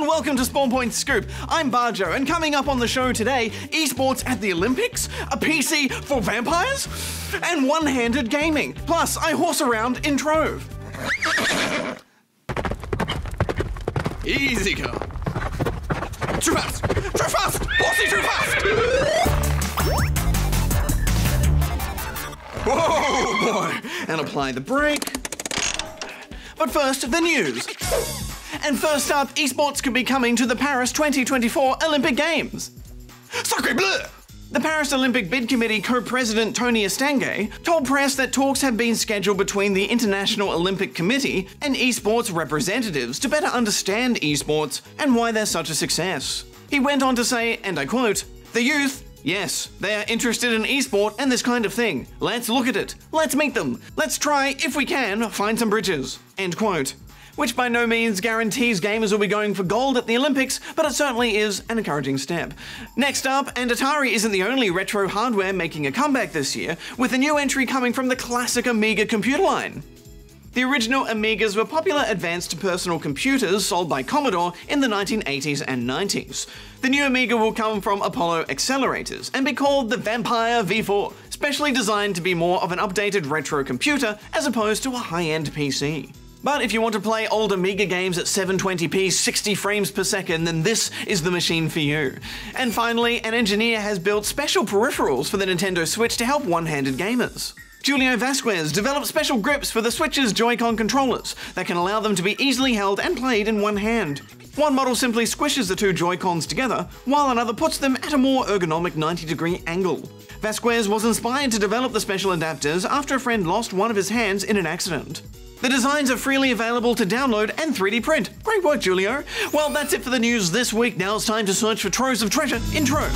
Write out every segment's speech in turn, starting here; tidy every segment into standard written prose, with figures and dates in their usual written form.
everyone, welcome to Spawn Point Scoop. I'm Barjo, and coming up on the show today, esports at the Olympics, a PC for vampires, and one-handed gaming. Plus, I horse around in Trove. Easy go. Too fast! Too fast! Horsey, too fast! Whoa, boy! And apply the brake. But first, the news. And first up, esports could be coming to the Paris 2024 Olympic Games. Sacre bleu! The Paris Olympic Bid Committee co-president Tony Estanguet told press that talks have been scheduled between the International Olympic Committee and esports representatives to better understand esports and why they're such a success. He went on to say, and I quote, "The youth, yes, they are interested in esport and this kind of thing. Let's look at it. Let's meet them. Let's try, if we can, find some bridges." End quote. Which by no means guarantees gamers will be going for gold at the Olympics, but it certainly is an encouraging step. Next up, and Atari isn't the only retro hardware making a comeback this year, with a new entry coming from the classic Amiga computer line. The original Amigas were popular advanced personal computers sold by Commodore in the 1980s and 90s. The new Amiga will come from Apollo accelerators and be called the Vampire V4, specially designed to be more of an updated retro computer as opposed to a high-end PC. But if you want to play old Amiga games at 720p 60 frames per second, then this is the machine for you. And finally, an engineer has built special peripherals for the Nintendo Switch to help one-handed gamers. Julio Vasquez developed special grips for the Switch's Joy-Con controllers that can allow them to be easily held and played in one hand. One model simply squishes the two Joy-Cons together, while another puts them at a more ergonomic 90-degree angle. Vasquez was inspired to develop the special adapters after a friend lost one of his hands in an accident. The designs are freely available to download and 3D print. Great work, Julio. Well, that's it for the news this week. Now it's time to search for troves of treasure in Trove.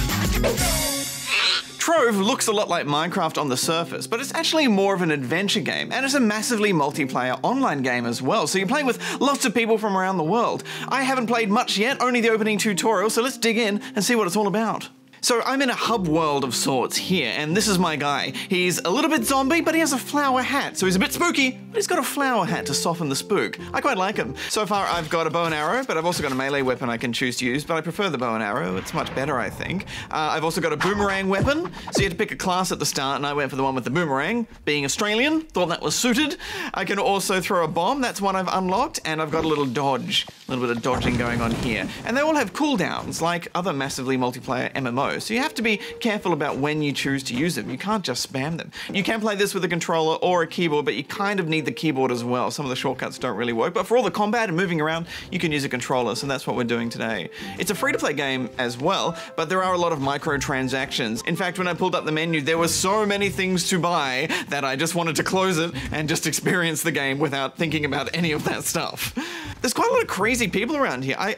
Trove looks a lot like Minecraft on the surface, but it's actually more of an adventure game, and it's a massively multiplayer online game as well, so you play with lots of people from around the world. I haven't played much yet, only the opening tutorial, so let's dig in and see what it's all about. So I'm in a hub world of sorts here, and this is my guy. He's a little bit zombie, but he has a flower hat, so he's a bit spooky, but he's got a flower hat to soften the spook. I quite like him. So far I've got a bow and arrow, but I've also got a melee weapon I can choose to use, but I prefer the bow and arrow. It's much better, I think. I've also got a boomerang weapon, so you had to pick a class at the start, and I went for the one with the boomerang. Being Australian, thought that was suited. I can also throw a bomb, that's one I've unlocked, and I've got a little dodge, a little bit of dodging going on here. And they all have cooldowns, like other massively multiplayer MMOs, so you have to be careful about when you choose to use them. You can't just spam them. You can play this with a controller or a keyboard, but you kind of need the keyboard as well. Some of the shortcuts don't really work, but for all the combat and moving around, you can use a controller, so that's what we're doing today. It's a free-to-play game as well, but there are a lot of microtransactions. In fact, when I pulled up the menu, there were so many things to buy that I just wanted to close it and just experience the game without thinking about any of that stuff. There's quite a lot of crazy people around here. I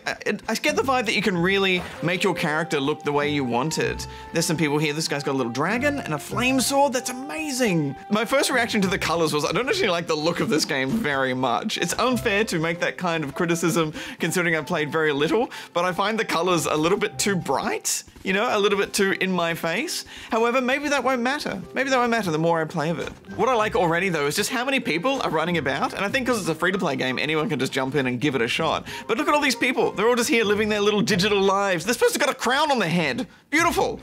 get the vibe that you can really make your character look the way you want it. There's some people here. This guy's got a little dragon and a flame sword. That's amazing. My first reaction to the colors was I don't actually like the look of this game very much. It's unfair to make that kind of criticism considering I've played very little, but I find the colors a little bit too bright, you know, a little bit too in my face. However, maybe that won't matter. Maybe that won't matter the more I play of it. What I like already though is just how many people are running about, and I think because it's a free-to-play game, anyone can just jump in and give it a shot. But look at all these people. They're all just here living their little digital lives. They're supposed to got a crown on their head. Beautiful.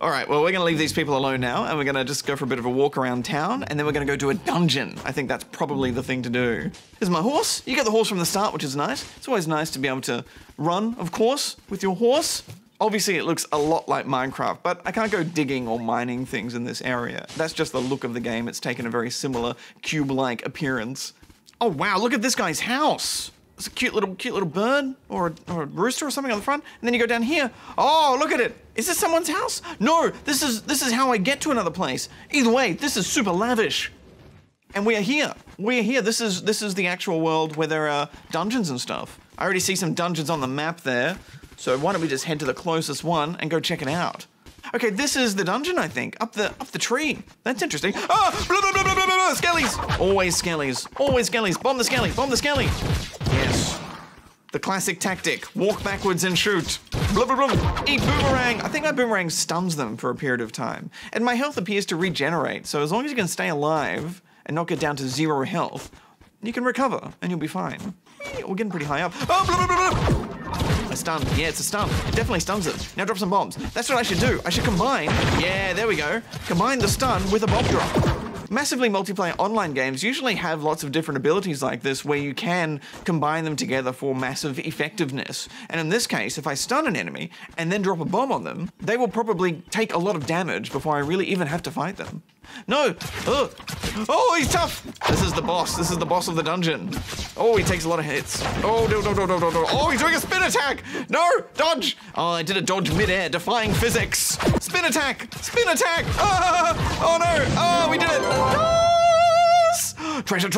All right, well, we're gonna leave these people alone now, and we're gonna just go for a bit of a walk around town, and then we're gonna go do a dungeon. I think that's probably the thing to do. Here's my horse. You get the horse from the start, which is nice. It's always nice to be able to run, of course, with your horse. Obviously, it looks a lot like Minecraft, but I can't go digging or mining things in this area. That's just the look of the game. It's taken a very similar cube-like appearance. Oh, wow, look at this guy's house. It's a cute little bird or a rooster or something on the front, and then you go down here. Oh, look at it. Is this someone's house? No, this is how I get to another place. Either way, this is super lavish. And we are here. We are here. This is the actual world where there are dungeons and stuff. I already see some dungeons on the map there. So why don't we just head to the closest one and go check it out? Okay, this is the dungeon, I think. Up the tree. That's interesting. Ah! Blah, blah, blah, blah, blah, blah, skellies! Always skellies. Always skellies. Bomb the skelly. Bomb the skelly. Yes. The classic tactic. Walk backwards and shoot. Blah, blah, blah. Eat boomerang. I think my boomerang stuns them for a period of time. And my health appears to regenerate. So as long as you can stay alive and not get down to 0 health, you can recover and you'll be fine. We're getting pretty high up. Oh, blah, blah, blah, blah. A stun. Yeah, it's a stun. It definitely stuns it. Now drop some bombs. That's what I should do. I should combine. Yeah, there we go. Combine the stun with a bomb drop. Massively multiplayer online games usually have lots of different abilities like this where you can combine them together for massive effectiveness. And in this case, if I stun an enemy and then drop a bomb on them, they will probably take a lot of damage before I really even have to fight them. No! Ugh. Oh, he's tough! This is the boss. This is the boss of the dungeon. Oh, he takes a lot of hits. Oh, no. Oh, he's doing a spin attack! No! Dodge! Oh, I did a dodge mid-air, defying physics. Spin attack! Spin attack! Ah! Oh, no! Oh, we did it! Yes! Treasure!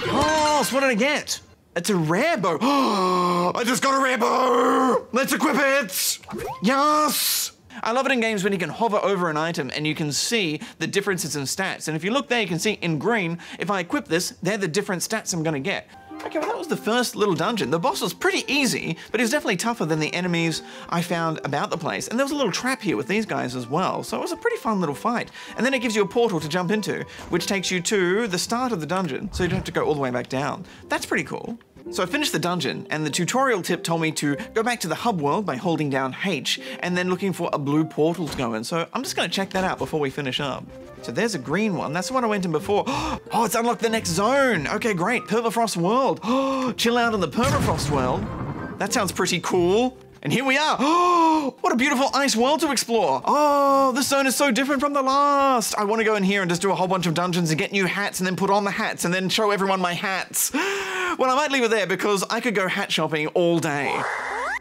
Oh, so what did I get? It's a rare bow. Oh, I just got a rare bow! Let's equip it! Yes! I love it in games when you can hover over an item and you can see the differences in stats. And if you look there, you can see in green, if I equip this, they're the different stats I'm gonna get. Okay, well that was the first little dungeon. The boss was pretty easy, but he was definitely tougher than the enemies I found about the place. And there was a little trap here with these guys as well, so it was a pretty fun little fight. And then it gives you a portal to jump into, which takes you to the start of the dungeon, so you don't have to go all the way back down. That's pretty cool. So I finished the dungeon, and the tutorial tip told me to go back to the hub world by holding down H, and then looking for a blue portal to go in. So I'm just gonna check that out before we finish up. So there's a green one. That's the one I went in before. Oh, it's unlocked the next zone. Okay, great. Permafrost world. Oh, chill out in the permafrost world. That sounds pretty cool. And here we are. Oh, what a beautiful ice world to explore. Oh, this zone is so different from the last. I want to go in here and just do a whole bunch of dungeons and get new hats and then put on the hats and then show everyone my hats. Well, I might leave it there because I could go hat shopping all day.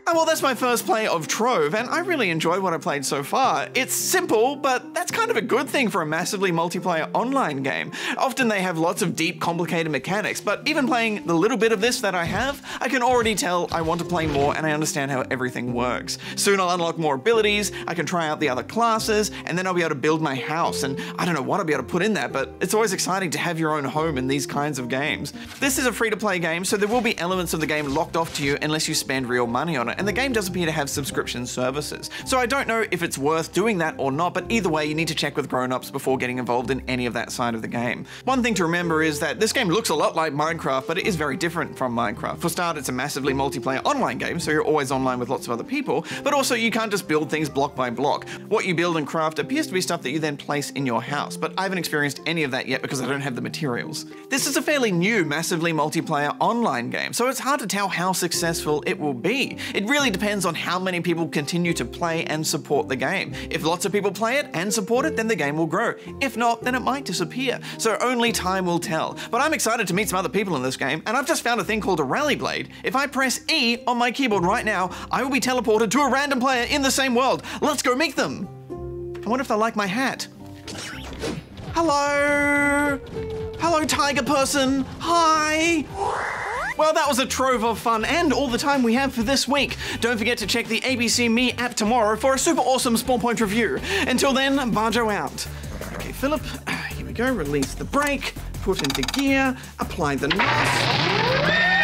Oh, well, that's my first play of Trove, and I really enjoyed what I played so far. It's simple, but that's kind of a good thing for a massively multiplayer online game. Often they have lots of deep, complicated mechanics, but even playing the little bit of this that I have, I can already tell I want to play more and I understand how everything works. Soon I'll unlock more abilities, I can try out the other classes, and then I'll be able to build my house, and I don't know what I'll be able to put in that, but it's always exciting to have your own home in these kinds of games. This is a free-to-play game, so there will be elements of the game locked off to you unless you spend real money on it. And the game does appear to have subscription services. So I don't know if it's worth doing that or not, but either way, you need to check with grown-ups before getting involved in any of that side of the game. One thing to remember is that this game looks a lot like Minecraft, but it is very different from Minecraft. For start, it's a massively multiplayer online game, so you're always online with lots of other people, but also you can't just build things block by block. What you build and craft appears to be stuff that you then place in your house, but I haven't experienced any of that yet because I don't have the materials. This is a fairly new, massively multiplayer online game, so it's hard to tell how successful it will be. It really depends on how many people continue to play and support the game. If lots of people play it and support it, then the game will grow. If not, then it might disappear. So only time will tell. But I'm excited to meet some other people in this game, and I've just found a thing called a rally blade. If I press E on my keyboard right now, I will be teleported to a random player in the same world. Let's go meet them. I wonder if they'll like my hat. Hello? Hello, tiger person. Hi. Well, that was a trove of fun and all the time we have for this week. Don't forget to check the ABC Me app tomorrow for a super awesome Spawn Point review. Until then, Barjo out. Okay, Philip, here we go. Release the brake, put into gear, apply the knot.